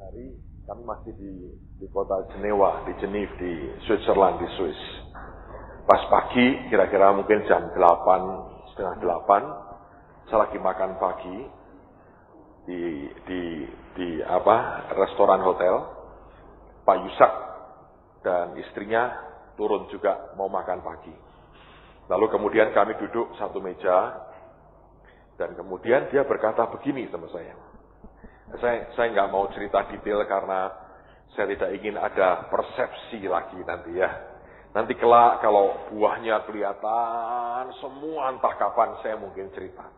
hari kami masih di kota Jenewa, di Geneva, di Switzerland, di Swiss. Pas pagi, kira-kira mungkin jam 8, setengah 8, saya lagi makan pagi di restoran hotel. Pak Yusak dan istrinya turun juga mau makan pagi. Lalu kemudian kami duduk satu meja, dan kemudian dia berkata begini sama saya. Saya nggak mau cerita detail karena saya tidak ingin ada persepsi lagi nanti ya. Nanti kelak kalau buahnya kelihatan semua entah kapan saya mungkin cerita.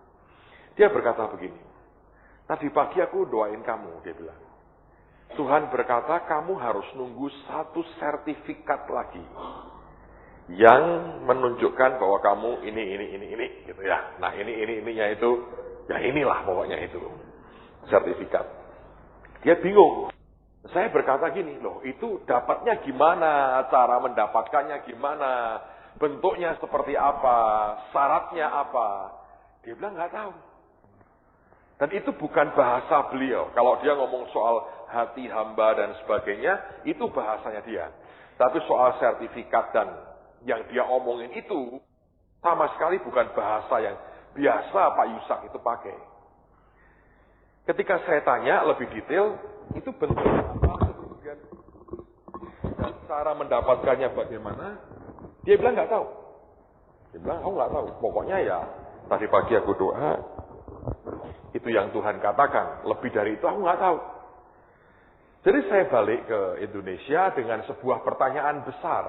Dia berkata begini, tadi pagi aku doain kamu, dia bilang. Tuhan berkata kamu harus nunggu satu sertifikat lagi yang menunjukkan bahwa kamu ini gitu ya. Nah ininya itu, ya inilah pokoknya itu sertifikat. Dia bingung. Saya berkata gini, loh itu dapatnya gimana, cara mendapatkannya gimana, bentuknya seperti apa, syaratnya apa. Dia bilang nggak tahu. Dan itu bukan bahasa beliau. Kalau dia ngomong soal hati hamba dan sebagainya, itu bahasanya dia. Tapi soal sertifikat dan yang dia omongin itu, sama sekali bukan bahasa yang biasa Pak Yusak itu pakai. Ketika saya tanya lebih detail, itu bentuknya apa, kemudian dan cara mendapatkannya bagaimana, dia bilang nggak tahu. Dia bilang, aku nggak tahu. Pokoknya ya, tadi pagi aku doa, itu yang Tuhan katakan. Lebih dari itu aku nggak tahu. Jadi saya balik ke Indonesia dengan sebuah pertanyaan besar.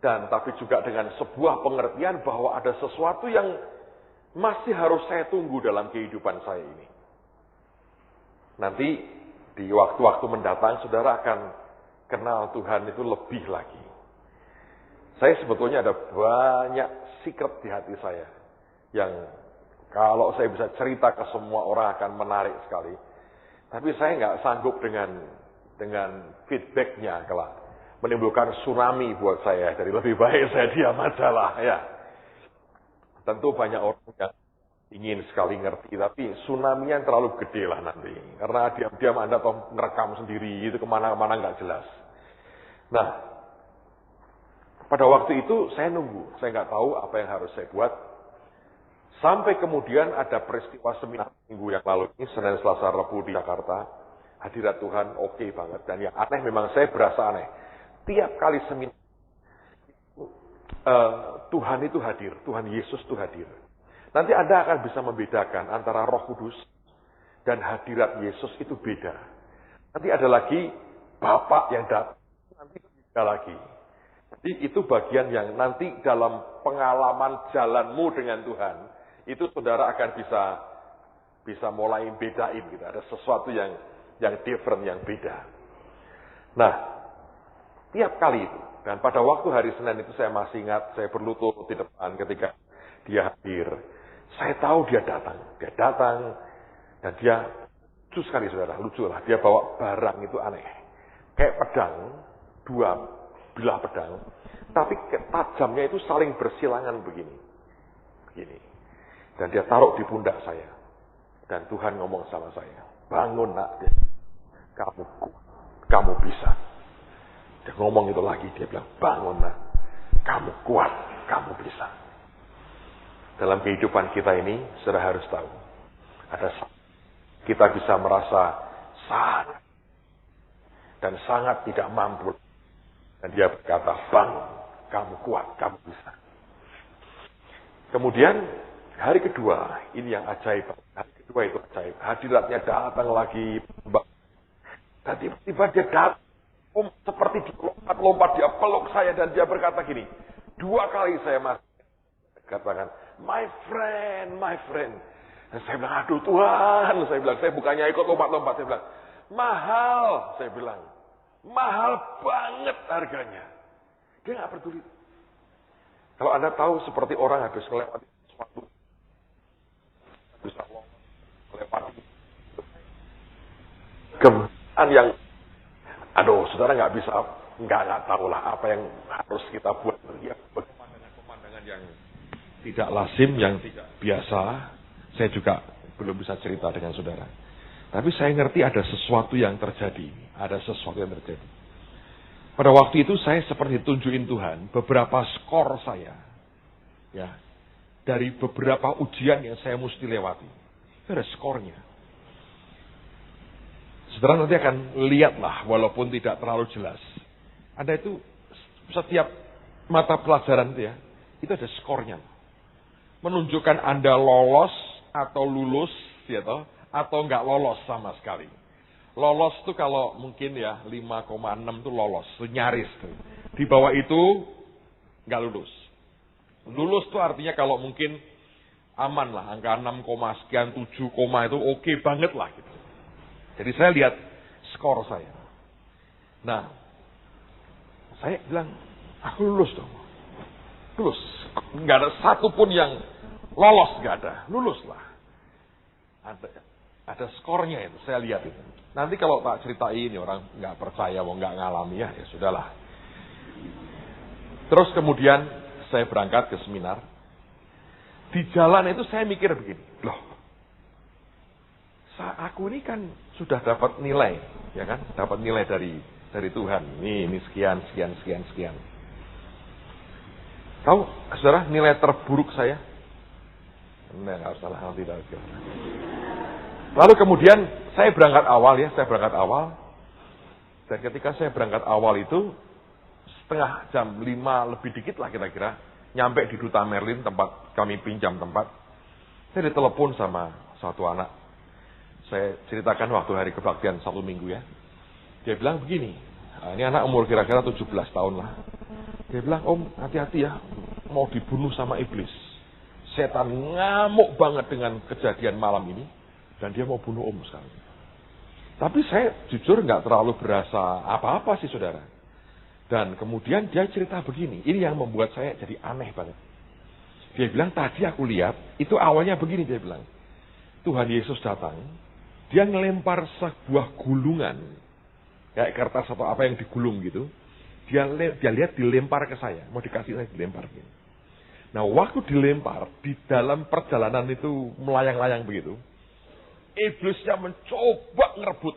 Dan tapi juga dengan sebuah pengertian bahwa ada sesuatu yang masih harus saya tunggu dalam kehidupan saya ini. Nanti di waktu-waktu mendatang saudara akan kenal Tuhan itu lebih lagi. Saya sebetulnya ada banyak secret di hati saya yang kalau saya bisa cerita ke semua orang akan menarik sekali. Tapi saya nggak sanggup dengan feedbacknya kelak. Menimbulkan tsunami buat saya. Jadi lebih baik saya diam aja lah ya. Tentu banyak orang yang ingin sekali ngerti. Tapi tsunami-nya terlalu gede lah nanti. Karena diam-diam Anda toh ngerekam sendiri. Itu kemana-mana nggak jelas. Nah, pada waktu itu saya nunggu. Saya nggak tahu apa yang harus saya buat. Sampai kemudian ada peristiwa seminar minggu yang lalu ini, Senin, Selasa, Rabu di Jakarta. Hadirat Tuhan oke banget. Dan yang aneh memang saya berasa aneh. Tiap kali seminar, Tuhan itu hadir. Tuhan Yesus itu hadir. Nanti Anda akan bisa membedakan antara Roh Kudus dan hadirat Yesus itu beda. Nanti ada lagi Bapak yang datang. Nanti beda lagi. Jadi itu bagian yang nanti dalam pengalaman jalanmu dengan Tuhan. Itu saudara akan bisa mulai bedain gitu. Ada sesuatu yang different, yang beda. Nah, tiap kali itu. Dan pada waktu hari Senin itu saya masih ingat, saya berlutut di depan ketika dia hadir. Saya tahu dia datang. Dia datang dan dia lucu sekali saudara, lucu lah. Dia bawa barang itu aneh. Kayak pedang, dua bilah pedang. Tapi tajamnya itu saling bersilangan begini. Dan dia taruh di pundak saya. Dan Tuhan ngomong sama saya, bangun nak, kamu bisa. Dia ngomong itu lagi, dia bilang, bangun nak, kamu kuat, kamu bisa. Dalam kehidupan kita ini, sudah harus tahu, kita bisa merasa sangat dan sangat tidak mampu. Dan dia berkata, bangun, kamu kuat, kamu bisa. Kemudian, hari kedua, ini yang ajaib. Hari kedua itu ajaib. Hadiratnya datang lagi. Dan tiba-tiba dia datang. Seperti lompat dia peluk saya. Dan dia berkata gini. 2 kali saya masih katakan, my friend. Dan saya bilang, aduh Tuhan. Saya bilang, saya bukannya ikut lompat-lompat. Saya bilang, mahal. Saya bilang, mahal banget harganya. Dia nggak peduli. Kalau Anda tahu seperti orang habis melewati sesuatu, bisa melewati kemudian yang, saudara nggak bisa, nggak tahu lah apa yang harus kita buat. Ya, pemandangan yang tidak lazim, yang tidak biasa. Saya juga belum bisa cerita dengan saudara. Tapi saya ngerti ada sesuatu yang terjadi. Ada sesuatu yang terjadi. Pada waktu itu saya seperti tunjukin Tuhan beberapa skor saya. Ya, dari beberapa ujian yang saya mesti lewati. Ada skornya. Saudara nanti akan lihatlah walaupun tidak terlalu jelas. Ada itu setiap mata pelajaran itu ya, itu ada skornya. Menunjukkan Anda lolos atau lulus ya toh, atau enggak lolos sama sekali. Lolos tuh kalau mungkin ya 5,6 tuh lolos, tuh nyaris tuh. Di bawah itu enggak lulus. Lulus tuh artinya kalau mungkin aman lah, angka 6, sekian 7, itu oke banget lah gitu. Jadi saya lihat skor saya. Nah, saya bilang, aku lulus dong. Lulus. Enggak ada satupun yang lolos, enggak ada. Lulus lah. Ada skornya itu, saya lihat itu. Nanti kalau tak ceritain orang nggak percaya, nggak ngalami ya sudahlah. Terus kemudian saya berangkat ke seminar. Di jalan itu saya mikir begini, loh, aku ini kan sudah dapat nilai, ya kan? Dapat nilai dari Tuhan. Ini sekian. Tahu, saudara, nilai terburuk saya? Nggak salah, tidak. Lalu kemudian saya berangkat awal. Dan ketika saya berangkat awal itu, setengah jam, 5 lebih dikit lah kira-kira, nyampe di Duta Merlin, tempat kami pinjam tempat. Saya ditelepon sama satu anak. Saya ceritakan waktu hari kebaktian 1 minggu ya. Dia bilang begini, ini anak umur kira-kira 17 tahun lah. Dia bilang, Om hati-hati ya, mau dibunuh sama iblis. Setan ngamuk banget dengan kejadian malam ini. Dan dia mau bunuh Om sekarang. Tapi saya jujur nggak terlalu berasa apa-apa sih saudara. Dan kemudian dia cerita begini. Ini yang membuat saya jadi aneh banget. Dia bilang tadi aku lihat. Itu awalnya begini dia bilang. Tuhan Yesus datang. Dia ngelempar sebuah gulungan. Kayak kertas atau apa yang digulung gitu. Dia lihat dilempar ke saya. Mau dikasih saya dilempar gitu. Nah waktu dilempar. Di dalam perjalanan itu melayang-layang begitu. Iblisnya mencoba ngerebut.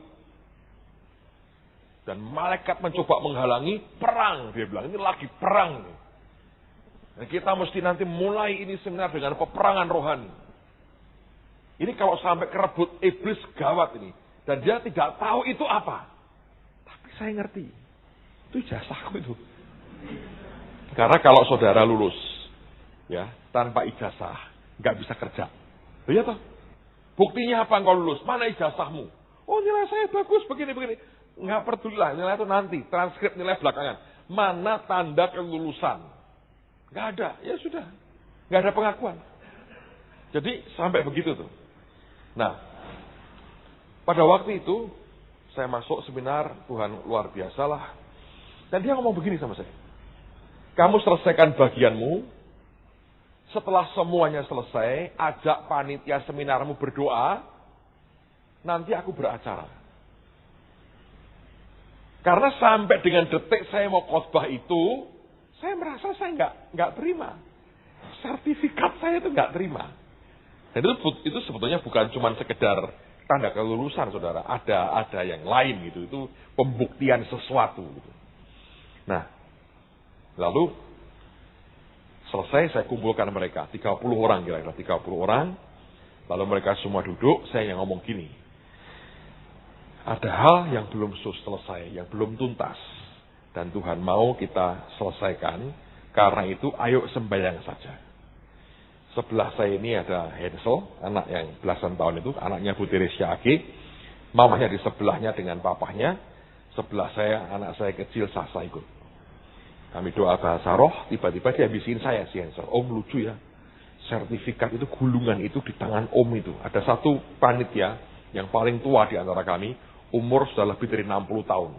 Dan malaikat mencoba menghalangi, perang. Dia bilang, ini lagi perang. Dan kita mesti nanti mulai ini seminar dengan peperangan rohani. Ini kalau sampai kerebut iblis gawat ini. Dan dia tidak tahu itu apa. Tapi saya ngerti. Itu ijazahku itu. Karena kalau saudara lulus, ya tanpa ijazah, nggak bisa kerja. Iya toh? Buktinya apa engkau lulus? Mana ijazahmu? Oh nilai saya bagus, begini-begini. Nggak peduli lah, nilai itu nanti. Transkrip nilai belakangan. Mana tanda kelulusan? Nggak ada, ya sudah. Nggak ada pengakuan. Jadi sampai begitu tuh. Nah, pada waktu itu, saya masuk seminar, Tuhan luar biasa lah. Dan dia ngomong begini sama saya. Kamu selesaikan bagianmu. Setelah semuanya selesai, ajak panitia seminarmu berdoa, nanti aku beracara. Karena sampai dengan detik saya mau khotbah itu, saya merasa saya nggak terima. Sertifikat saya itu nggak terima. Dan itu sebetulnya bukan cuma sekedar tanda kelulusan, saudara. Ada yang lain gitu. Itu pembuktian sesuatu. Gitu. Nah, lalu selesai saya kumpulkan mereka, 30 orang kira-kira, 30 orang. Lalu mereka semua duduk, saya yang ngomong gini. Ada hal yang belum selesai, yang belum tuntas. Dan Tuhan mau kita selesaikan, karena itu ayo sembahyang saja. Sebelah saya ini ada Hansel, anak yang belasan tahun itu, anaknya Bu Teresia Age. Mamanya di sebelahnya dengan papahnya. Sebelah saya, anak saya kecil Sasa ikut. Kami doa bahasa roh, tiba-tiba dia bisikin saya si Hansel. Om lucu ya, sertifikat itu gulungan itu di tangan Om itu. Ada satu panitia yang paling tua di antara kami, umur sudah lebih dari 60 tahun.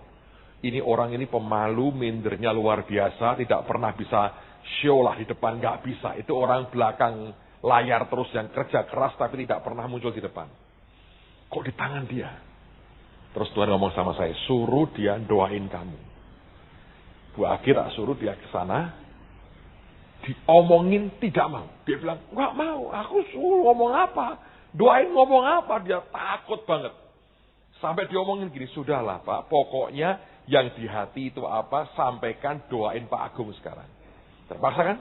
Ini orang ini pemalu, mindernya luar biasa, tidak pernah bisa show lah di depan, nggak bisa. Itu orang belakang layar terus yang kerja keras tapi tidak pernah muncul di depan. Kok di tangan dia? Terus Tuhan ngomong sama saya, suruh dia doain kamu. Bu Agi tak suruh dia ke sana, diomongin tidak mau. Dia bilang, nggak mau, aku suruh ngomong apa? Doain ngomong apa? Dia takut banget. Sampai diomongin gini, sudahlah Pak, pokoknya yang di hati itu apa, sampaikan, doain Pak Agung sekarang. Terpaksa kan?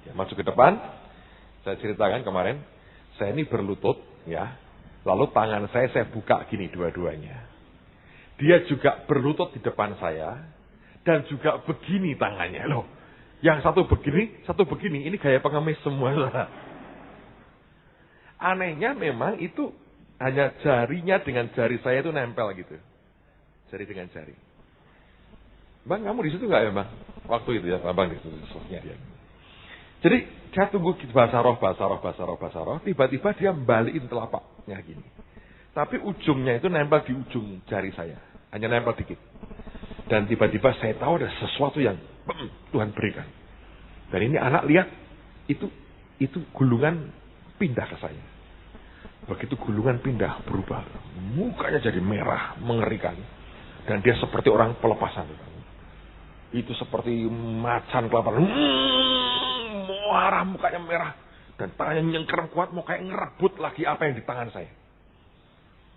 Dia masuk ke depan, saya ceritakan kemarin, saya ini berlutut, ya. Lalu tangan saya buka gini dua-duanya. Dia juga berlutut di depan saya, dan juga begini tangannya. Loh, yang satu begini, ini gaya pengemis semua. Anehnya memang itu hanya jarinya dengan jari saya itu nempel gitu. Jari dengan jari. Bang, kamu di situ nggak ya, Bang? Waktu itu ya, Bang di situ dia. Jadi saya tunggu bahasa roh. Tiba-tiba dia balikin telapaknya gini. Tapi ujungnya itu nempel di ujung jari saya. Hanya nempel dikit. Dan tiba-tiba saya tahu ada sesuatu yang Tuhan berikan. Dan ini anak lihat, itu gulungan pindah ke saya. Begitu gulungan pindah, berubah. Mukanya jadi merah, mengerikan. Dan dia seperti orang pelepasan. Itu seperti macan kelaparan. Marah, mukanya merah. Dan tangannya nyengker kuat, mau kayak ngerebut lagi apa yang di tangan saya.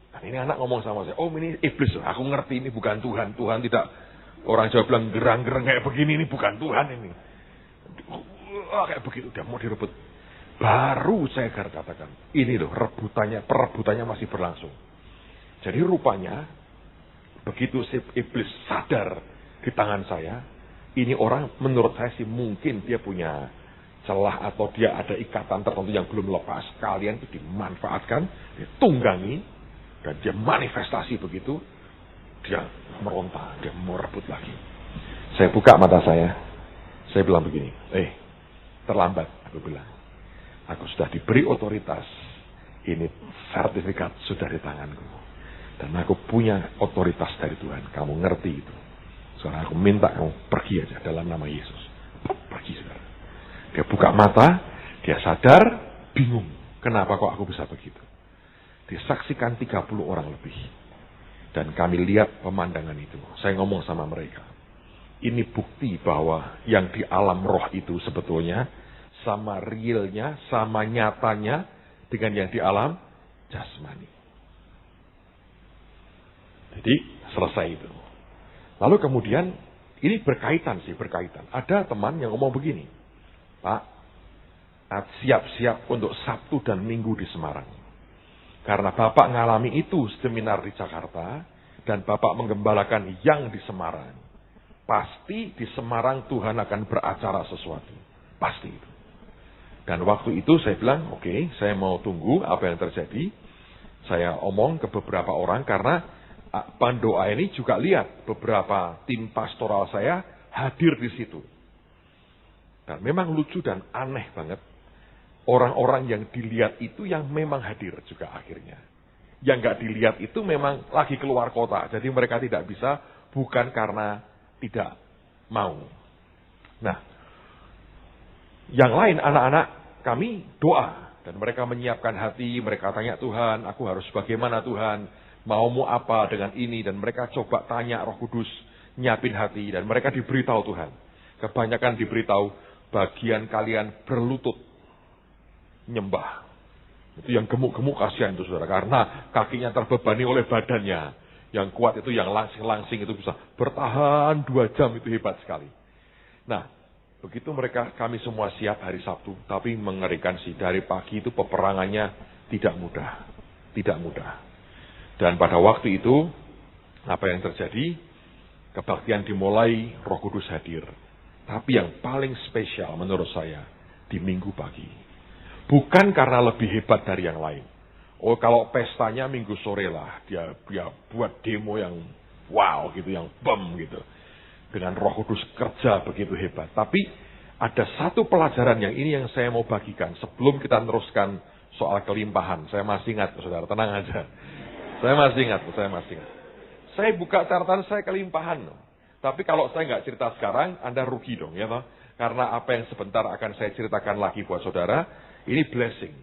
Dan ini anak ngomong sama saya, oh ini iblis. Aku ngerti ini bukan Tuhan. Tuhan tidak, orang Jawa bilang gerang-gerang kayak begini, ini bukan Tuhan ini. Kayak begitu, dia mau direbut. Baru saya katakan, ini loh perebutannya masih berlangsung. Jadi rupanya, begitu si iblis sadar di tangan saya, ini orang menurut saya sih mungkin dia punya celah atau dia ada ikatan tertentu yang belum lepas. Kalian itu dimanfaatkan, ditunggangi, dan dia manifestasi begitu, dia meronta, dia mau rebut lagi. Saya buka mata saya bilang begini, terlambat, aku bilang. Aku sudah diberi otoritas. Ini sertifikat sudah di tanganku. Dan aku punya otoritas dari Tuhan. Kamu ngerti itu. Sekarang aku minta kamu pergi aja dalam nama Yesus. Pergi saudara. Dia buka mata. Dia sadar. Bingung. Kenapa kok aku bisa begitu. Disaksikan 30 orang lebih. Dan kami lihat pemandangan itu. Saya ngomong sama mereka. Ini bukti bahwa yang di alam roh itu sebetulnya sama realnya, sama nyatanya dengan yang di alam jasmani. Jadi selesai itu. Lalu kemudian ini berkaitan. Ada teman yang ngomong begini, Pak, siap-siap untuk Sabtu dan Minggu di Semarang. Karena Bapak ngalami itu seminar di Jakarta dan Bapak menggembalakan yang di Semarang. Pasti di Semarang Tuhan akan beracara sesuatu. Pasti itu. Dan waktu itu saya bilang, oke, saya mau tunggu apa yang terjadi. Saya omong ke beberapa orang karena pendoa ini juga lihat beberapa tim pastoral saya hadir di situ. Dan memang lucu dan aneh banget. Orang-orang yang dilihat itu yang memang hadir juga akhirnya. Yang gak dilihat itu memang lagi keluar kota. Jadi mereka tidak bisa, bukan karena tidak mau. Nah, yang lain anak-anak kami doa. Dan mereka menyiapkan hati, mereka tanya Tuhan, aku harus bagaimana Tuhan, maumu apa dengan ini. Dan mereka coba tanya Roh Kudus, nyiapin hati. Dan mereka diberitahu Tuhan. Kebanyakan diberitahu, bagian kalian berlutut, nyembah. Itu yang gemuk-gemuk kasihan itu saudara. Karena kakinya terbebani oleh badannya. Yang kuat itu yang langsing-langsing itu bisa bertahan 2 jam, itu hebat sekali. Nah, begitu kami semua siap hari Sabtu, tapi mengerikan sih, dari pagi itu peperangannya tidak mudah. Dan pada waktu itu, apa yang terjadi? Kebaktian dimulai, Roh Kudus hadir. Tapi yang paling spesial menurut saya, di Minggu pagi. Bukan karena lebih hebat dari yang lain. Oh, kalau pestanya Minggu sore lah, dia buat demo yang wow gitu, yang bom gitu. Dengan Roh Kudus kerja begitu hebat. Tapi ada satu pelajaran yang ini yang saya mau bagikan. Sebelum kita teruskan soal kelimpahan. Saya masih ingat, saudara, tenang aja. Saya masih ingat. Saya buka catatan saya kelimpahan. Tapi kalau saya nggak cerita sekarang, Anda rugi dong, ya toh? Karena apa yang sebentar akan saya ceritakan lagi buat saudara, ini blessing.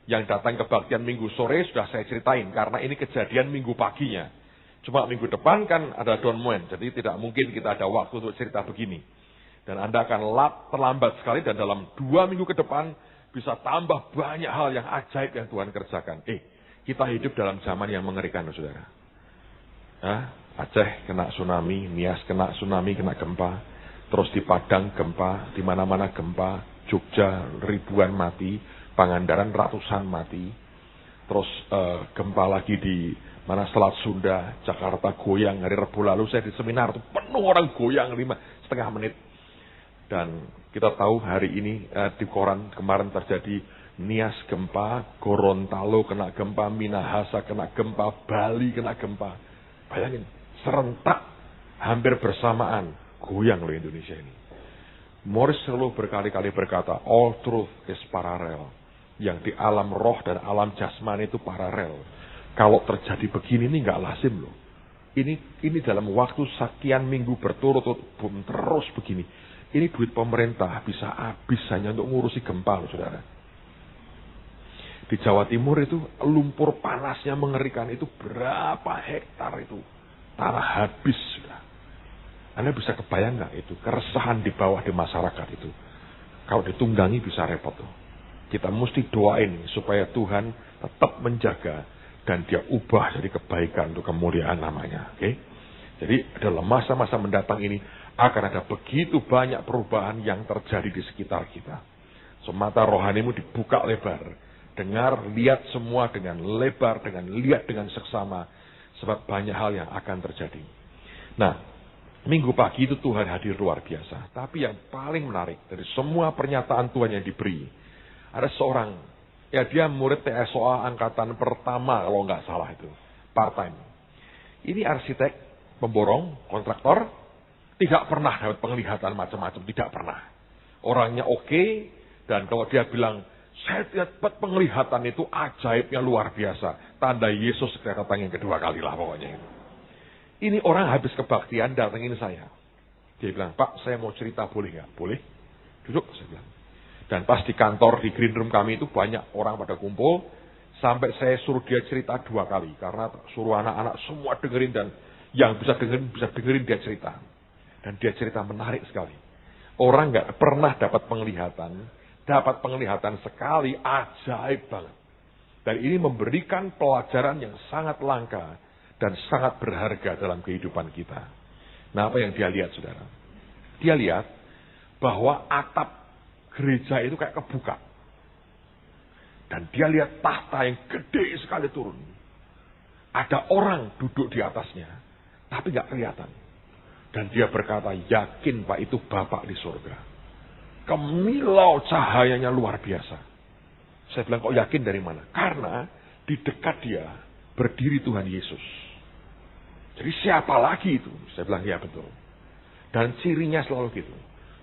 Yang datang kebaktian Minggu sore sudah saya ceritain. Karena ini kejadian Minggu paginya. Cuma minggu depan kan ada Don Moen, jadi tidak mungkin kita ada waktu untuk cerita begini. Dan Anda akan terlambat sekali dan dalam 2 minggu ke depan bisa tambah banyak hal yang ajaib yang Tuhan kerjakan. Kita hidup dalam zaman yang mengerikan, saudara. Aceh kena tsunami, Nias kena tsunami, kena gempa. Terus di Padang gempa, di mana-mana gempa. Jogja ribuan mati, Pangandaran ratusan mati. Terus gempa lagi di mana Selat Sunda, Jakarta goyang. Hari Rabu lalu saya di seminar, itu penuh orang goyang 5,5 menit. Dan kita tahu hari ini di koran kemarin terjadi Nias gempa, Gorontalo kena gempa, Minahasa kena gempa, Bali kena gempa. Bayangin, serentak, hampir bersamaan, goyang loh Indonesia ini. Morris selalu berkali-kali berkata, all truth is parallel. Yang di alam roh dan alam jasmani itu paralel. Kalau terjadi begini ini nggak lazim loh. Ini dalam waktu sekian minggu berturut-turut terus begini. Ini duit pemerintah bisa habis hanya untuk ngurusi gempa loh saudara. Di Jawa Timur itu lumpur panasnya mengerikan, itu berapa hektar itu tanah habis sudah. Anda bisa kebayang nggak itu keresahan di bawah di masyarakat itu. Kalau ditunggangi bisa repot tuh. Kita mesti doain supaya Tuhan tetap menjaga dan dia ubah jadi kebaikan untuk kemuliaan namanya. Oke? Jadi dalam masa-masa mendatang ini akan ada begitu banyak perubahan yang terjadi di sekitar kita. Mata rohanimu dibuka lebar. Dengar, lihat semua dengan lebar, dengan lihat dengan seksama. Sebab banyak hal yang akan terjadi. Nah, minggu pagi itu Tuhan hadir luar biasa. Tapi yang paling menarik dari semua pernyataan Tuhan yang diberi. Ada seorang, dia murid TSOA angkatan pertama kalau nggak salah itu. Part-time. Ini arsitek, pemborong, kontraktor. Tidak pernah dapat penglihatan macam-macam. Tidak pernah. Orangnya oke. Dan kalau dia bilang, saya dapat penglihatan itu ajaibnya luar biasa. Tanda Yesus datang yang kedua kali lah pokoknya itu. Ini orang habis kebaktian datengin saya. Dia bilang, Pak saya mau cerita boleh nggak? Boleh. Duduk saya bilang. Dan pas di kantor di green room kami itu banyak orang pada kumpul. Sampai saya suruh dia cerita 2 kali. Karena suruh anak-anak semua dengerin dan yang bisa dengerin dia cerita. Dan dia cerita menarik sekali. Orang nggak pernah dapat penglihatan. Dapat penglihatan sekali, ajaib banget. Dan ini memberikan pelajaran yang sangat langka dan sangat berharga dalam kehidupan kita. Nah, apa yang dia lihat, saudara? Dia lihat bahwa atap gereja itu kayak kebuka. Dan dia lihat tahta yang gede sekali turun. Ada orang duduk di atasnya, tapi nggak kelihatan. Dan dia berkata, yakin Pak itu Bapak di surga. Kemilau cahayanya luar biasa. Saya bilang, kok yakin dari mana? Karena di dekat dia berdiri Tuhan Yesus. Jadi siapa lagi itu? Saya bilang, ya betul. Dan cirinya selalu gitu.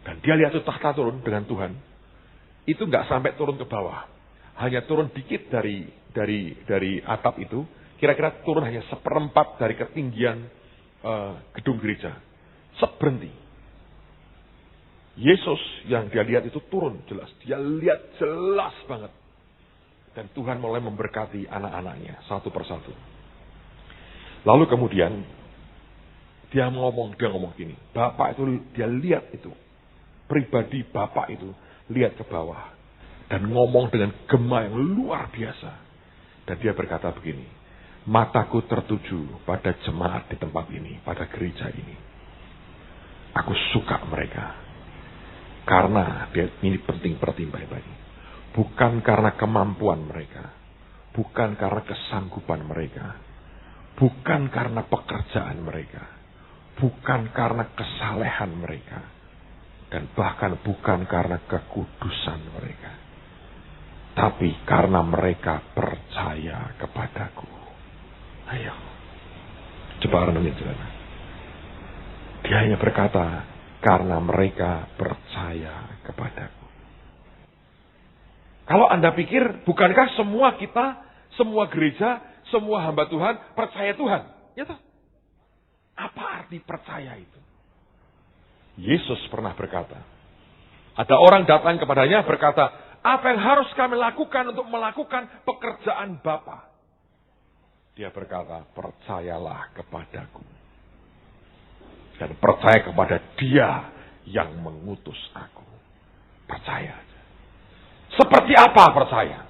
Dan dia lihat itu tahta turun dengan Tuhan. Itu nggak sampai turun ke bawah. Hanya turun dikit dari atap itu. Kira-kira turun hanya 1/4 dari ketinggian gedung gereja. Berhenti. Yesus yang dia lihat itu turun jelas. Dia lihat jelas banget. Dan Tuhan mulai memberkati anak-anaknya satu persatu. Lalu kemudian dia ngomong gini. Bapak itu dia lihat itu. Pribadi Bapak itu lihat ke bawah. Dan ngomong dengan gema yang luar biasa. Dan dia berkata begini. Mataku tertuju pada jemaat di tempat ini. Pada gereja ini. Aku suka mereka. Karena ini penting perhatian baik-baik. Bukan karena kemampuan mereka. Bukan karena kesanggupan mereka. Bukan karena pekerjaan mereka. Bukan karena kesalehan mereka. Dan bahkan bukan karena kekudusan mereka. Tapi karena mereka percaya kepadaku. Ayo. Coba renungin saudara. Dia hanya berkata, karena mereka percaya kepadaku. Kalau Anda pikir, bukankah semua kita, semua gereja, semua hamba Tuhan, percaya Tuhan? Ya toh? Apa arti percaya itu? Yesus pernah berkata, ada orang datang kepadanya berkata, apa yang harus kami lakukan untuk melakukan pekerjaan Bapa? Dia berkata, percayalah kepadaku. Dan percaya kepada Dia yang mengutus aku. Percaya. Seperti apa percaya?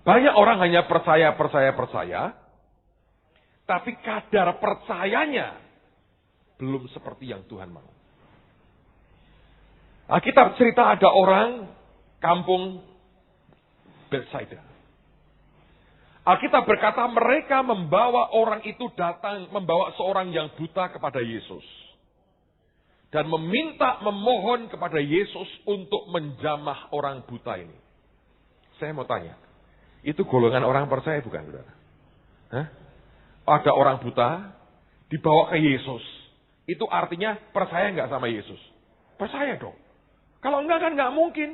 Banyak orang hanya percaya, tapi kadar percayanya belum seperti yang Tuhan mau. Alkitab cerita ada orang kampung Betsaida. Alkitab berkata mereka membawa orang itu datang, membawa seorang yang buta kepada Yesus. Dan memohon kepada Yesus untuk menjamah orang buta ini. Saya mau tanya, itu golongan orang percaya bukan, saudara? Hah? Ada orang buta, dibawa ke Yesus. Itu artinya percaya nggak sama Yesus? Percaya dong. Kalau enggak kan nggak mungkin.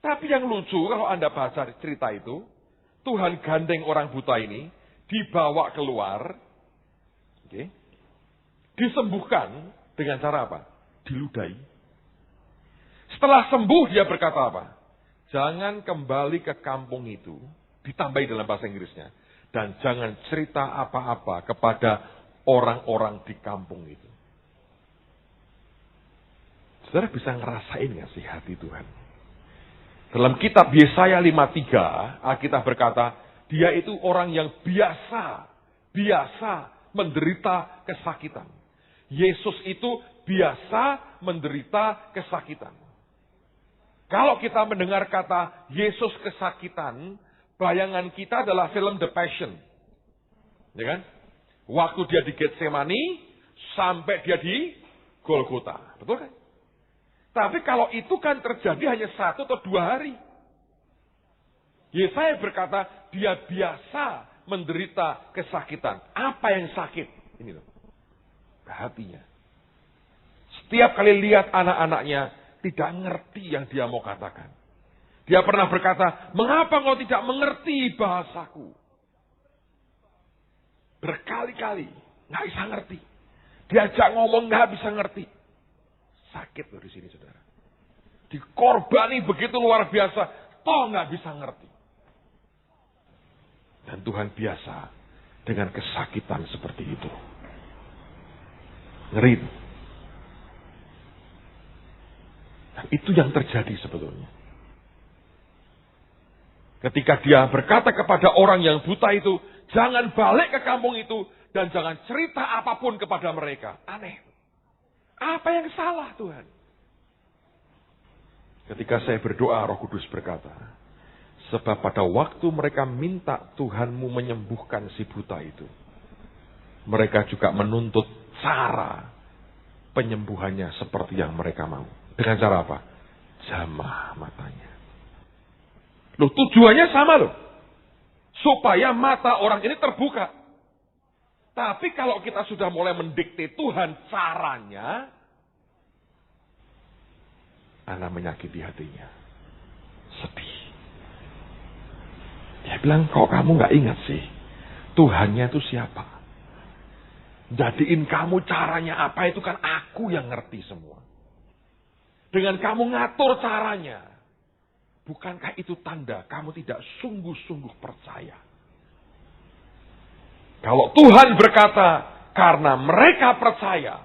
Tapi yang lucu kalau Anda baca cerita itu, Tuhan gandeng orang buta ini, dibawa keluar, disembuhkan dengan cara apa? Diludahi. Setelah sembuh dia berkata apa? Jangan kembali ke kampung itu. Ditambahi dalam bahasa Inggrisnya. Dan jangan cerita apa-apa kepada orang-orang di kampung itu. Saudara bisa ngerasain gak sih hati Tuhan? Dalam kitab Yesaya 53, Alkitab berkata, dia itu orang yang biasa menderita kesakitan. Yesus itu biasa menderita kesakitan. Kalau kita mendengar kata Yesus kesakitan, bayangan kita adalah film The Passion. Ya kan? Waktu dia di Getsemani, sampai dia di Golgota. Betul kan? Tapi kalau itu kan terjadi hanya 1 atau 2 hari. Yesaya berkata, dia biasa menderita kesakitan. Apa yang sakit? Ini loh. Hatinya. Setiap kali lihat anak-anaknya, tidak ngerti yang dia mau katakan. Dia pernah berkata, mengapa kau tidak mengerti bahasaku? Berkali-kali, nggak bisa ngerti. Diajak ngomong nggak bisa ngerti. Sakit loh di sini, saudara. Dikorbani begitu luar biasa, toh nggak bisa ngerti. Dan Tuhan biasa dengan kesakitan seperti itu. Ngeri. Dan itu yang terjadi sebetulnya. Ketika dia berkata kepada orang yang buta itu, jangan balik ke kampung itu dan jangan cerita apapun kepada mereka. Aneh. Apa yang salah, Tuhan? Ketika saya berdoa, Roh Kudus berkata, sebab pada waktu mereka minta Tuhanmu menyembuhkan si buta itu, mereka juga menuntut cara penyembuhannya seperti yang mereka mau. Dengan cara apa? Jamah matanya. Loh, tujuannya sama loh. Supaya mata orang ini terbuka. Tapi kalau kita sudah mulai mendikte Tuhan caranya, Ana menyakiti hatinya. Sedih. Dia bilang, kok kamu gak ingat sih? Tuhannya itu siapa? Jadiin kamu caranya apa itu kan aku yang ngerti semua. Dengan kamu ngatur caranya. Bukankah itu tanda kamu tidak sungguh-sungguh percaya? Kalau Tuhan berkata, karena mereka percaya.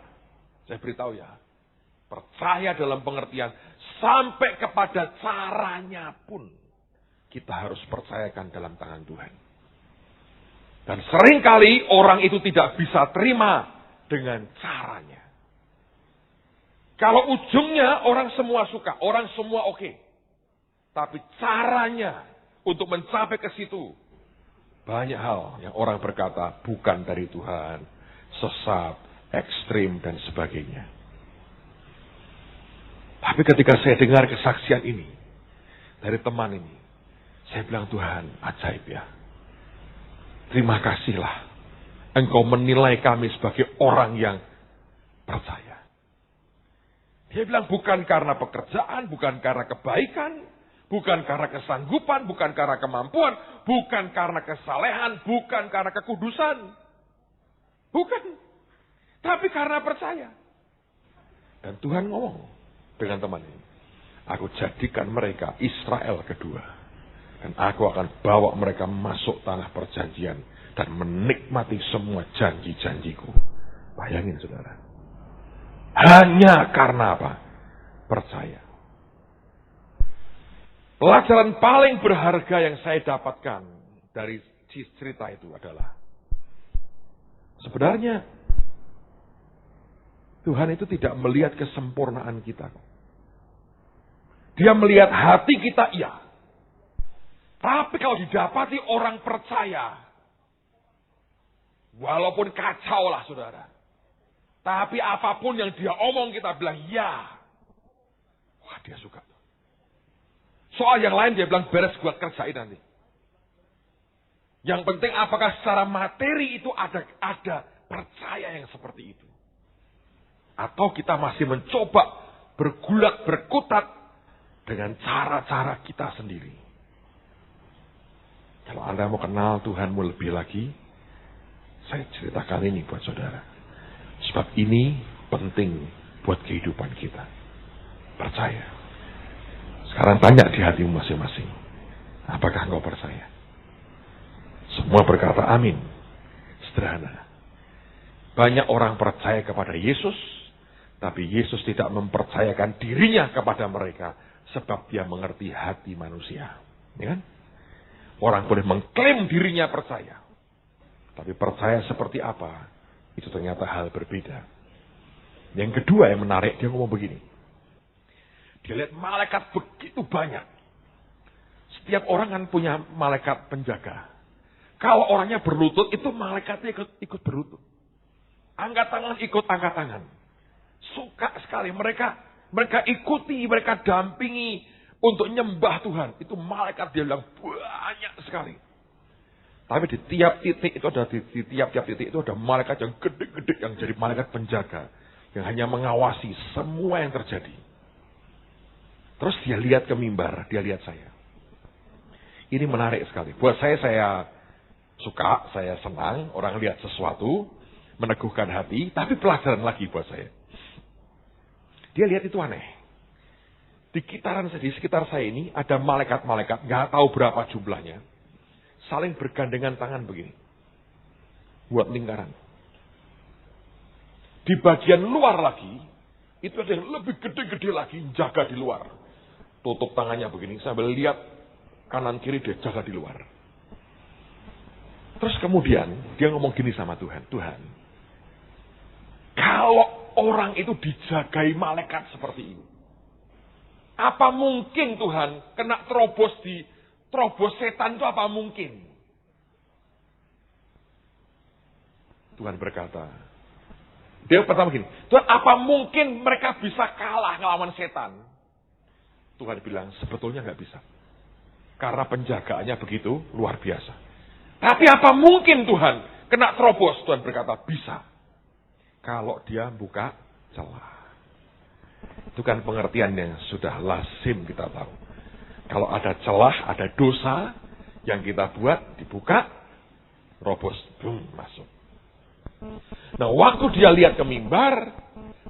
Saya beritahu ya. Percaya dalam pengertian. Sampai kepada caranya pun. Kita harus percayakan dalam tangan Tuhan. Dan seringkali orang itu tidak bisa terima dengan caranya. Kalau ujungnya orang semua suka, orang semua oke. Tapi caranya untuk mencapai ke situ. Banyak hal yang orang berkata bukan dari Tuhan. Sesat, ekstrim dan sebagainya. Tapi ketika saya dengar kesaksian ini. Dari teman ini. Saya bilang, Tuhan ajaib ya. Terima kasihlah. Engkau menilai kami sebagai orang yang percaya. Dia bilang bukan karena pekerjaan, bukan karena kebaikan, bukan karena kesanggupan, bukan karena kemampuan, bukan karena kesalehan, bukan karena kekudusan. Bukan. Tapi karena percaya. Dan Tuhan ngomong dengan teman ini. Aku jadikan mereka Israel kedua. Dan aku akan bawa mereka masuk tanah perjanjian. Dan menikmati semua janji-janjiku. Bayangin saudara. Hanya karena apa? Percaya. Pelajaran paling berharga yang saya dapatkan dari cerita itu adalah, sebenarnya Tuhan itu tidak melihat kesempurnaan kita. Dia melihat hati kita, iya. Tapi kalau didapati orang percaya, walaupun kacau lah saudara, tapi apapun yang dia omong kita bilang ya. Wah, dia suka. Soal yang lain dia bilang beres, buat kerjain nanti. Yang penting apakah secara materi itu ada percaya yang seperti itu. Atau kita masih mencoba bergulat berkutat dengan cara-cara kita sendiri. Kalau Anda mau kenal Tuhanmu lebih lagi, saya ceritakan ini buat saudara. Sebab ini penting buat kehidupan kita. Percaya. Sekarang tanya di hatimu masing-masing. Apakah engkau percaya? Semua berkata amin. Sederhana. Banyak orang percaya kepada Yesus, tapi Yesus tidak mempercayakan dirinya kepada mereka, sebab dia mengerti hati manusia. Ya kan? Orang boleh mengklaim dirinya percaya, tapi percaya seperti apa, itu ternyata hal berbeda. Yang kedua yang menarik, dia ngomong begini. Dia lihat malaikat begitu banyak. Setiap orang kan punya malaikat penjaga. Kalau orangnya berlutut, itu malaikatnya ikut berlutut. Angkat tangan, ikut angkat tangan. Suka sekali. Mereka ikuti, mereka dampingi untuk nyembah Tuhan. Itu malaikat dia bilang banyak sekali. Tapi di tiap titik itu ada tiap titik itu ada malaikat yang gede-gede yang jadi malaikat penjaga, yang hanya mengawasi semua yang terjadi. Terus dia lihat ke mimbar, dia lihat saya. Ini menarik sekali. Buat saya suka, saya senang orang lihat sesuatu, meneguhkan hati, tapi pelajaran lagi buat saya. Dia lihat itu aneh. Di sekitar saya ini ada malaikat-malaikat, nggak tahu berapa jumlahnya, saling bergandengan tangan begini, buat lingkaran. Di bagian luar lagi, itu ada yang lebih gede-gede lagi, jaga di luar. Tutup tangannya begini, sambil lihat kanan kiri dia jaga di luar. Terus kemudian dia ngomong gini sama Tuhan, Tuhan, kalau orang itu dijagai malaikat seperti ini, apa mungkin Tuhan kena terobos setan itu apa mungkin? Tuhan berkata, dia pertama gini, Tuhan apa mungkin mereka bisa kalah ngelawan setan? Tuhan bilang sebetulnya nggak bisa, karena penjagaannya begitu luar biasa. Tapi apa mungkin Tuhan kena terobos? Tuhan berkata bisa, kalau dia buka celah. Itu kan pengertian yang sudah lazim kita tahu. Kalau ada celah, ada dosa yang kita buat, dibuka, robos, boom, masuk. Nah, waktu dia lihat ke mimbar,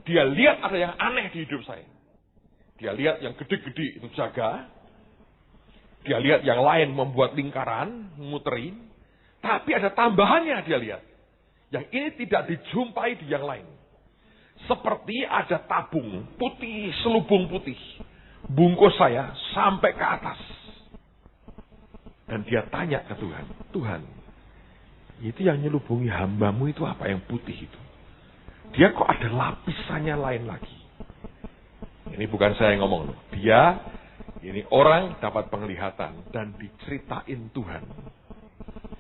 dia lihat ada yang aneh di hidup saya. Dia lihat yang gede-gede itu jaga. Dia lihat yang lain membuat lingkaran, muterin. Tapi ada tambahannya dia lihat. Yang ini tidak dijumpai di yang lain. Seperti ada tabung putih, selubung putih. Bungkus saya sampai ke atas. Dan dia tanya ke Tuhan, Tuhan, itu yang nyelubungi hambamu itu apa yang putih itu? Dia kok ada lapisannya lain lagi? Ini bukan saya yang ngomong loh. Ini orang dapat penglihatan dan diceritain Tuhan.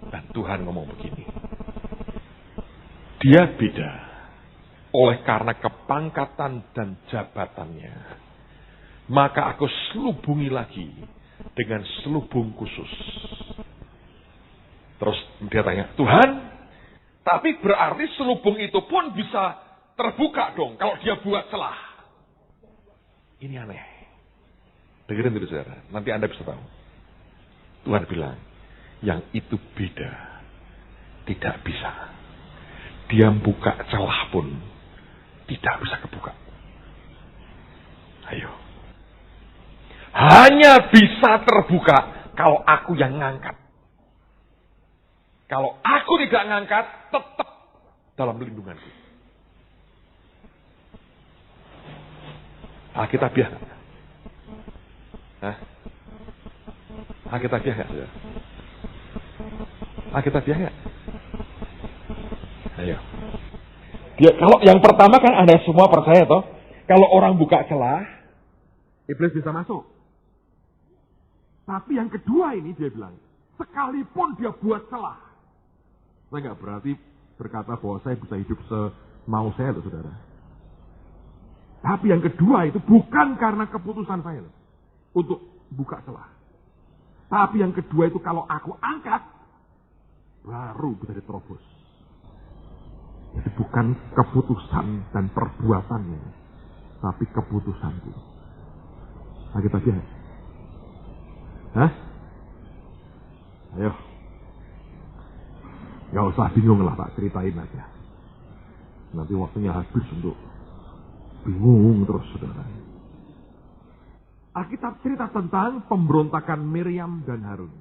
Dan Tuhan ngomong begini. Dia beda. Oleh karena kepangkatan dan jabatannya, maka aku selubungi lagi dengan selubung khusus. Terus dia tanya, Tuhan, tapi berarti selubung itu pun bisa terbuka dong kalau dia buat celah. Ini aneh. Dengerin dulu saudara, nanti Anda bisa tahu. Tuhan bilang, yang itu beda. Tidak bisa. Dia buka celah pun tidak bisa kebuka. Ayo. Hanya bisa terbuka kalau aku yang ngangkat. Kalau aku tidak ngangkat, tetap dalam lindunganku. Alkitabiah. Hah? Alkitabiah nggak? Alkitabiah nggak? Ayo. Dia, kalau yang pertama kan Anda semua percaya toh, kalau orang buka celah, iblis bisa masuk. Tapi yang kedua ini dia bilang, sekalipun dia buat celah, saya nggak berarti berkata bahwa saya bisa hidup semau saya loh saudara. Tapi yang kedua itu bukan karena keputusan saya loh, untuk buka celah. Tapi yang kedua itu kalau aku angkat, baru bisa diterobos. Jadi bukan keputusan dan perbuatannya, tapi keputusanku. Lagi tadi ya? Hah? Ayo. Gak usah bingung lah, tak ceritain aja. Nanti waktunya habis untuk bingung terus, saudara. Alkitab cerita tentang pemberontakan Miriam dan Harun.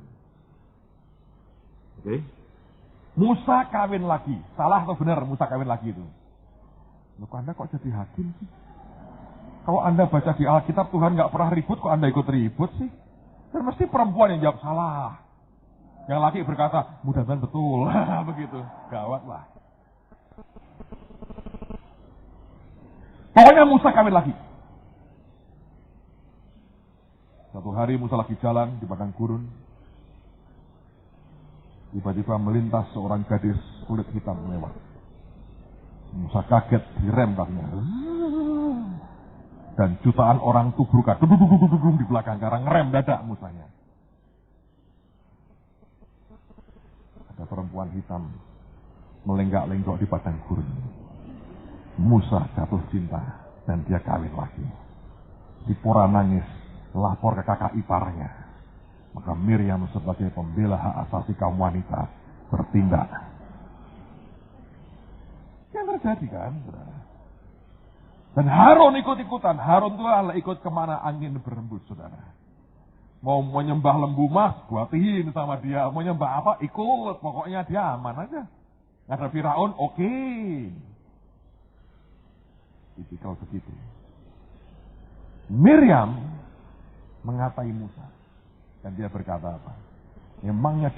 Oke? Musa kawin lagi. Salah atau benar Musa kawin lagi itu? Loh, Anda kok jadi hakim sih? Kalau Anda baca di Alkitab Tuhan gak pernah ribut, kok Anda ikut ribut sih? Dan mesti perempuan yang jawab salah. Yang laki berkata, mudah-mudahan betul. Begitu. Gawat lah. Pokoknya Musa kawin lagi. Satu hari Musa lagi jalan di padang gurun. Tiba-tiba melintas seorang gadis kulit hitam lewat. Musa kaget, direm kakinya. Dan jutaan orang tubrukan di belakang karena ngerem dadak Musanya. Ada perempuan hitam melenggak-lenggok di padang gurun. Musa jatuh cinta dan dia kawin lagi. Dipora nangis, lapor ke kakak iparnya. Maka Miriam sebagai pembela hak asasi kaum wanita bertindak. Yang terjadi kan, saudara? Dan Harun ikut-ikutan. Harun itu adalah ikut kemana angin berembus, saudara. Mau menyembah lembu mas, buatin sama dia. Mau nyembah apa, ikut. Pokoknya dia aman aja. Ada Firaun, oke. Tipikal begitu. Miriam mengatai Musa. Dan dia berkata apa? Memangnya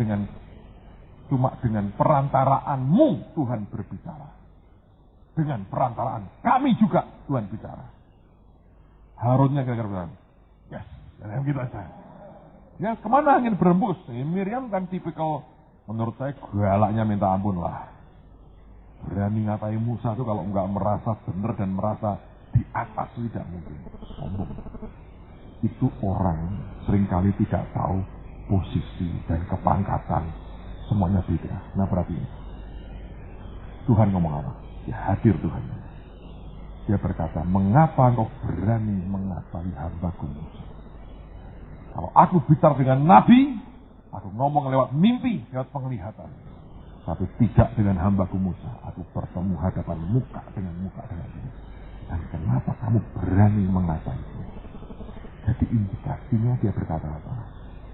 cuma dengan perantaraanmu Tuhan berbicara. Dengan perantaraan kami juga Tuhan bicara. Harunnya kira-kira bilang, yes, dan gitu aja. Ya kemana angin berembus? Miriam kan tipikal, menurut saya galaknya minta ampun lah. Berani ngatai Musa itu kalau nggak merasa benar dan merasa di atas tidak mungkin. Sombong. Itu orang seringkali tidak tahu posisi dan kepangkatan. Semuanya beda. Nah berarti Tuhan ngomong apa? Ya hadir Tuhan. Dia berkata, mengapa engkau berani mengatai hambaku Musa? Kalau aku bicara dengan Nabi, aku ngomong lewat mimpi, lewat penglihatan. Tapi tidak dengan hambaku Musa. Aku bertemu hadapan muka dengan dia. Dan kenapa kamu berani mengataiku? Jadi indikasinya dia berkata apa?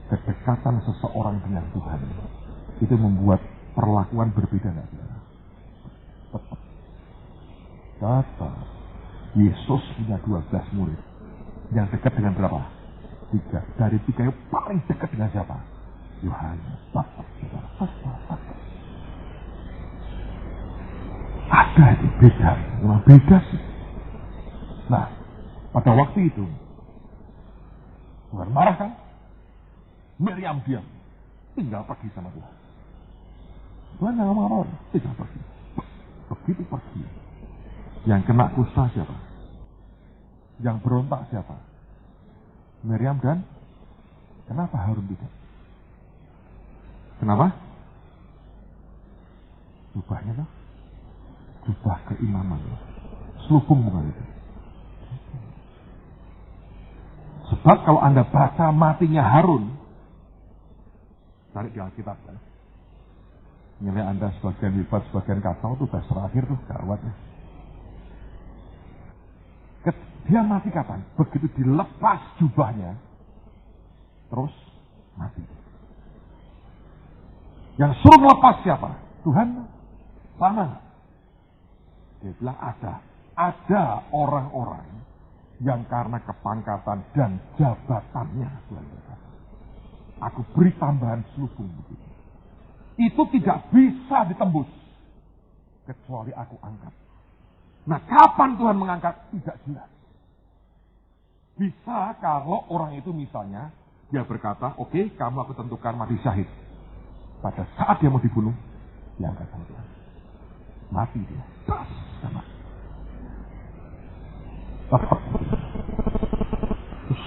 Kedekatan seseorang dengan Tuhan itu membuat perlakuan berbeda enggak? Tetap. Kata Yesus punya 12 murid. Yang dekat dengan berapa? 3. Dari 3 yang paling dekat dengan siapa? Yohanes. Ada itu beda. Memang beda sih. Nah, pada waktu itu Tuhan marah kan? Miriam diam. Tinggal pergi sama Tuhan. Tuhan gak ngomong apa-apa. Tinggal pergi. Begitu pergi. Yang kena kusta siapa? Yang berontak siapa? Miriam dan kenapa Harun tidak? Kenapa? Jubahnya tuh. Jubah keimaman. Selubung bukan itu. Sebab kalau Anda baca matinya Harun, cari di Alkitab kan. Nilai Anda sebagian hebat, sebagian kacau itu bahas terakhir tuh gawatnya. Dia mati kapan? Begitu dilepas jubahnya, terus mati. Yang suruh melepas siapa? Tuhan. Sama. Dia bilang ada orang-orang yang karena kepangkatan dan jabatannya Tuhan berkata. Aku beri tambahan selubung begitu. Itu tidak bisa ditembus. Kecuali aku angkat. Nah, kapan Tuhan mengangkat? Tidak jelas. Bisa kalau orang itu misalnya, dia berkata, oke, kamu aku tentukan mati syahid. Pada saat dia mau dibunuh, diangkat sama Tuhan. Mati dia. Sama.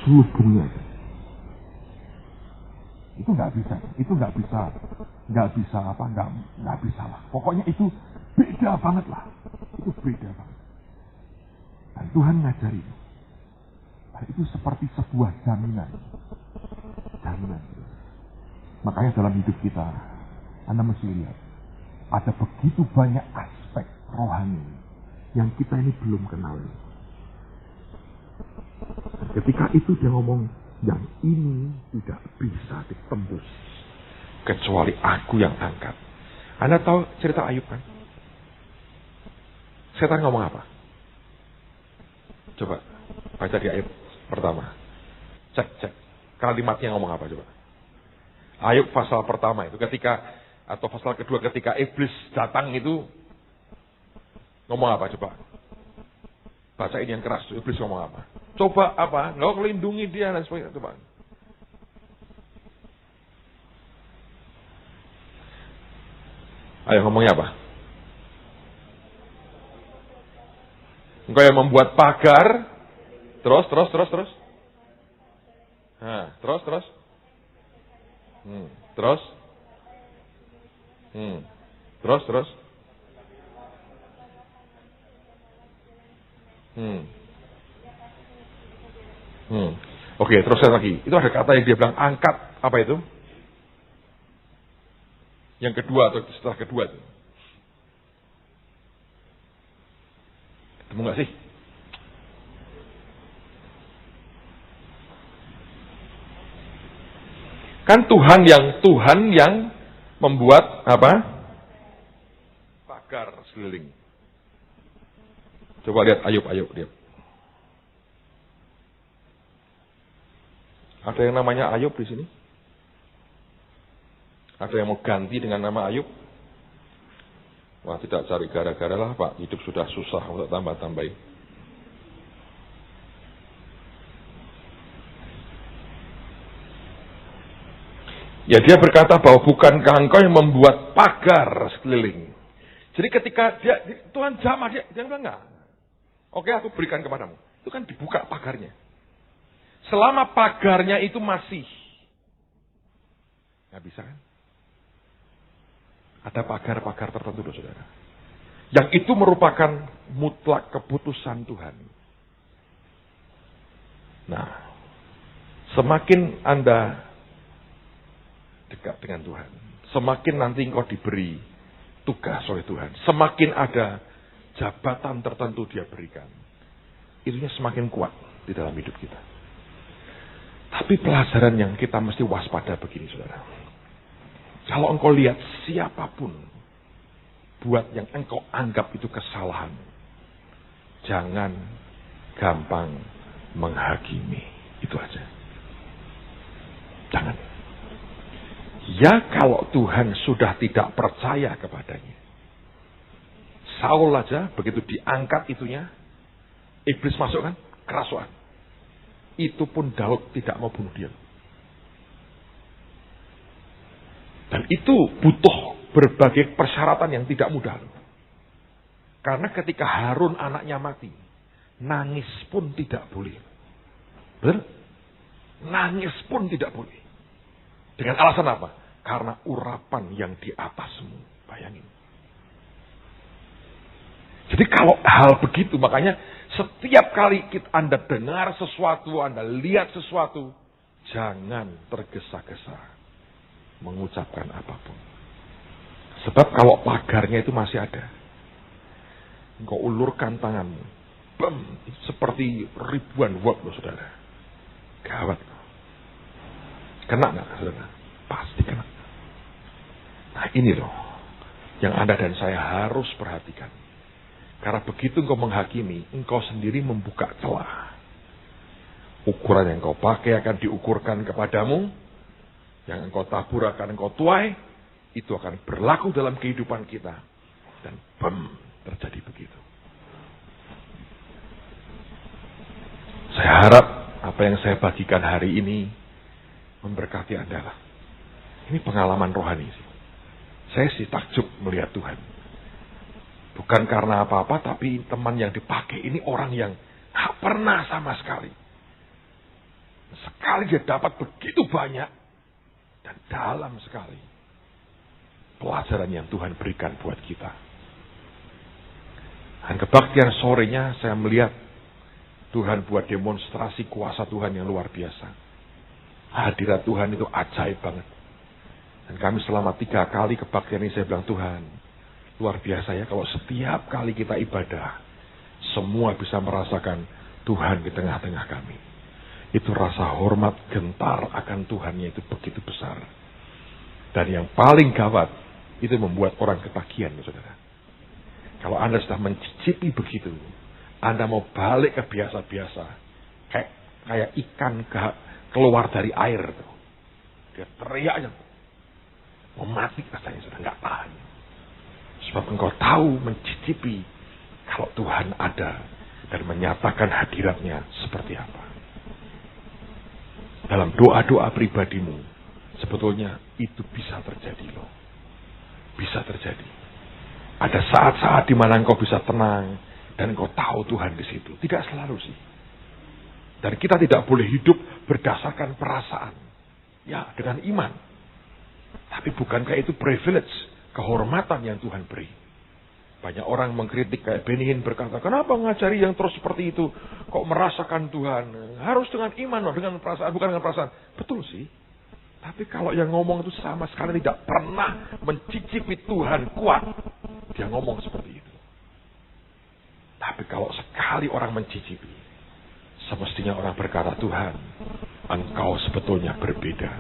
Selubungnya. Itu nggak bisa lah. Pokoknya itu beda banget lah. Itu beda banget. Dan Tuhan ngajari. Dan itu seperti sebuah jaminan. Makanya dalam hidup kita, Anda mesti lihat, ada begitu banyak aspek rohani yang kita ini belum kenal. Ketika itu dia ngomong, yang ini tidak bisa ditembus kecuali aku yang angkat. Anda tahu cerita Ayub kan? Setan ngomong apa? Coba baca di Ayub pertama. Cek. Kalimatnya ngomong apa coba? Ayub pasal pertama itu atau pasal kedua ketika iblis datang itu ngomong apa coba? Bacain yang keras, iblis ngomong apa? Coba apa? Lo lindungi dia dan sebagainya. Coba. Ayo ngomongnya apa? Engkau yang membuat pagar. Terus. Nah, terus. Terus. Oke, terus lagi. Itu ada kata yang dia bilang angkat. Apa itu? Yang kedua atau setelah kedua itu. Ketemu gak sih? Kan Tuhan yang membuat apa? Pagar sekeliling. Coba lihat Ayub lihat. Ada yang namanya Ayub di sini? Ada yang mau ganti dengan nama Ayub? Wah, tidak cari gara-gara lah Pak. Hidup sudah susah untuk tambah-tambahin. Ya, dia berkata bahwa bukankah engkau yang membuat pagar sekeliling. Jadi ketika Tuhan jamah, dia bilang enggak. Oke, aku berikan kepadamu. Itu kan dibuka pagarnya. Selama pagarnya itu masih. Nggak bisa kan? Ada pagar-pagar tertentu, saudara. Yang itu merupakan mutlak keputusan Tuhan. Nah, semakin Anda dekat dengan Tuhan, semakin nanti engkau diberi tugas oleh Tuhan, semakin ada jabatan tertentu dia berikan. Itunya semakin kuat di dalam hidup kita. Tapi pelajaran yang kita mesti waspada begini, saudara. Kalau engkau lihat siapapun buat yang engkau anggap itu kesalahan, jangan gampang menghakimi. Itu aja. Jangan. Ya kalau Tuhan sudah tidak percaya kepadanya. Saul aja begitu diangkat itunya, iblis masuk kan, kerasukan. Itu pun Daud tidak mau bunuh dia. Dan itu butuh berbagai persyaratan yang tidak mudah. Karena ketika Harun anaknya mati, nangis pun tidak boleh. Benar? Nangis pun tidak boleh. Dengan alasan apa? Karena urapan yang di atasmu. Bayangin. Jadi kalau hal begitu, makanya setiap kali Anda dengar sesuatu, Anda lihat sesuatu, jangan tergesa-gesa mengucapkan apapun. Sebab kalau pagarnya itu masih ada, engkau ulurkan tanganmu, bam, seperti ribuan watt loh saudara. Gawat. Kena nggak saudara? Pasti kena. Nah ini loh, yang Anda dan saya harus perhatikan. Karena begitu engkau menghakimi, engkau sendiri membuka celah. Ukuran yang kau pakai akan diukurkan kepadamu. Yang engkau tabur akan engkau tuai, itu akan berlaku dalam kehidupan kita. Dan terjadi begitu. Saya harap apa yang saya bagikan hari ini memberkati Anda. Ini pengalaman rohani sih. Saya sih takjub melihat Tuhan. Bukan karena apa-apa, tapi teman yang dipakai ini orang yang gak pernah sama sekali. Sekali dia dapat begitu banyak dan dalam sekali pelajaran yang Tuhan berikan buat kita. Dan kebaktian sorenya saya melihat Tuhan buat demonstrasi kuasa Tuhan yang luar biasa. Hadirat Tuhan itu ajaib banget. Dan kami selama 3 kali kebaktian ini saya bilang, Tuhan, luar biasa ya kalau setiap kali kita ibadah, semua bisa merasakan Tuhan di tengah-tengah kami. Itu rasa hormat, gentar akan Tuhannya itu begitu besar. Dan yang paling gawat, itu membuat orang ketagihan, saudara. Kalau Anda sudah mencicipi begitu, Anda mau balik ke biasa-biasa. Kayak ikan keluar dari air. Tuh. Dia teriaknya. Mau mati rasanya sudah nggak tahan. Sebab engkau tahu, mencicipi kalau Tuhan ada dan menyatakan hadiratnya seperti apa. Dalam doa-doa pribadimu, sebetulnya itu bisa terjadi loh. Bisa terjadi. Ada saat-saat di mana engkau bisa tenang dan engkau tahu Tuhan di situ. Tidak selalu sih. Dan kita tidak boleh hidup berdasarkan perasaan. Ya, dengan iman. Tapi bukankah itu privilege, kehormatan yang Tuhan beri? Banyak orang mengkritik kayak Benny Hinn berkata, kenapa ngajari yang terus seperti itu? Kok merasakan Tuhan? Harus dengan iman, dengan perasaan, bukan dengan perasaan. Betul sih. Tapi kalau yang ngomong itu sama sekali tidak pernah mencicipi Tuhan kuat. Dia ngomong seperti itu. Tapi kalau sekali orang mencicipi, semestinya orang berkata, Tuhan, engkau sebetulnya berbeda.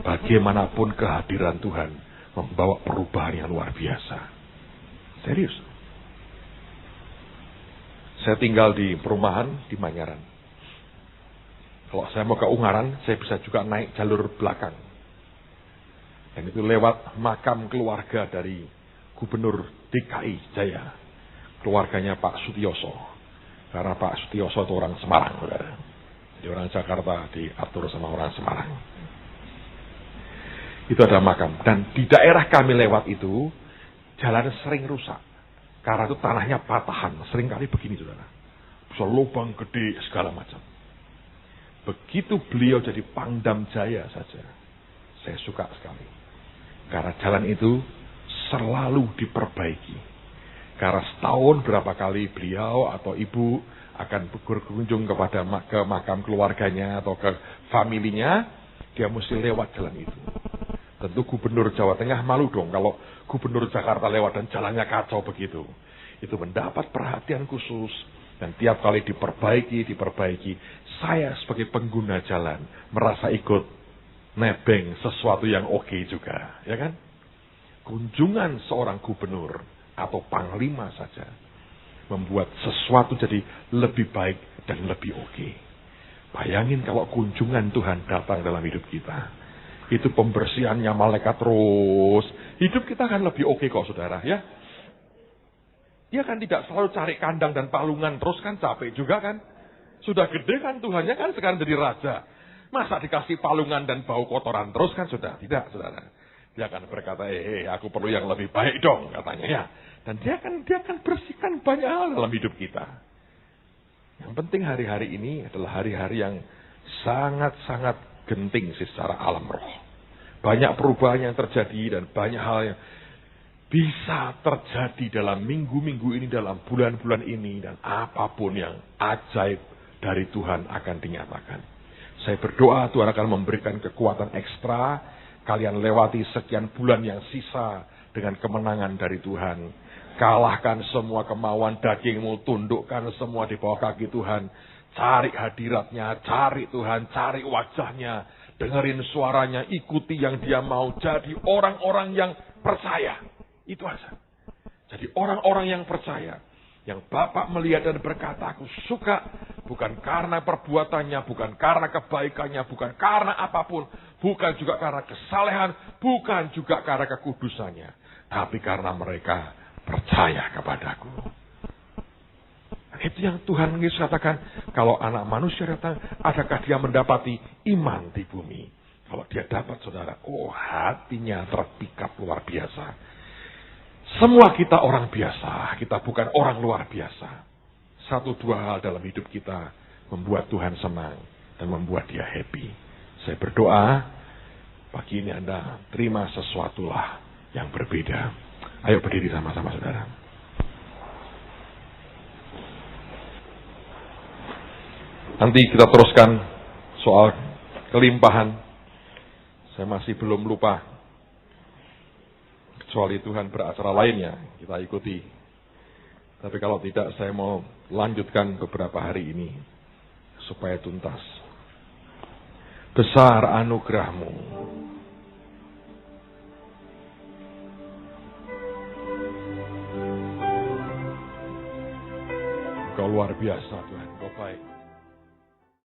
Bagaimanapun kehadiran Tuhan membawa perubahan yang luar biasa. Serius. Saya tinggal di perumahan di Manyaran. Kalau saya mau ke Ungaran, saya bisa juga naik jalur belakang. Dan itu lewat makam keluarga dari Gubernur DKI Jaya. Keluarganya Pak Sutioso. Karena Pak Sutioso itu orang Semarang. Jadi orang Jakarta diatur sama orang Semarang. Itu ada makam. Dan di daerah kami lewat itu, jalan sering rusak. Karena itu tanahnya patahan. Sering kali begini, saudara. Bisa lubang gede, segala macam. Begitu beliau jadi Pangdam Jaya saja, saya suka sekali. Karena jalan itu selalu diperbaiki. Karena setahun berapa kali beliau atau ibu akan berkunjung ke makam keluarganya atau ke familinya, dia mesti lewat jalan itu. Tentu Gubernur Jawa Tengah malu dong kalau Gubernur Jakarta lewat dan jalannya kacau begitu. Itu mendapat perhatian khusus. Dan tiap kali diperbaiki, saya sebagai pengguna jalan merasa ikut nebeng sesuatu yang oke juga, ya kan? Kunjungan seorang gubernur atau panglima saja membuat sesuatu jadi lebih baik dan lebih oke. Bayangin kalau kunjungan Tuhan datang dalam hidup kita. Itu pembersihannya malaikat terus. Hidup kita akan lebih oke kok, saudara, ya. Dia kan tidak selalu cari kandang dan palungan terus kan, capek juga kan. Sudah gede kan Tuhannya kan sekarang jadi raja. Masa dikasih palungan dan bau kotoran terus kan sudah. Tidak, saudara. Dia akan berkata, aku perlu yang lebih baik dong, katanya ya. Dan dia akan bersihkan banyak hal dalam hidup kita. Yang penting hari-hari ini adalah hari-hari yang sangat-sangat genting secara alam roh. Banyak perubahan yang terjadi dan banyak hal yang bisa terjadi dalam minggu-minggu ini, dalam bulan-bulan ini, dan apapun yang ajaib dari Tuhan akan dinyatakan. Saya berdoa Tuhan akan memberikan kekuatan ekstra, kalian lewati sekian bulan yang sisa dengan kemenangan dari Tuhan. Kalahkan semua kemauan dagingmu, tundukkan semua di bawah kaki Tuhan. Cari hadiratnya, cari Tuhan, cari wajahnya, dengerin suaranya, ikuti yang dia mau, jadi orang-orang yang percaya. Itu aja. Jadi orang-orang yang percaya, yang Bapak melihat dan berkata, aku suka, bukan karena perbuatannya, bukan karena kebaikannya, bukan karena apapun, bukan juga karena kesalehan, bukan juga karena kekudusannya, tapi karena mereka percaya kepadaku. Itu yang Tuhan Yesus katakan, kalau anak manusia datang, adakah dia mendapati iman di bumi? Kalau dia dapat, saudara, hatinya terpikat luar biasa. Semua kita orang biasa, kita bukan orang luar biasa. Satu dua hal dalam hidup kita membuat Tuhan senang dan membuat dia happy. Saya berdoa, pagi ini Anda terima sesuatulah yang berbeda. Ayo berdiri sama-sama, saudara. Nanti kita teruskan soal kelimpahan. Saya masih belum lupa. Kecuali Tuhan beracara lainnya, kita ikuti. Tapi kalau tidak, saya mau lanjutkan beberapa hari ini. Supaya tuntas. Besar anugerah-Mu. Engkau luar biasa Tuhan, Engkau baik.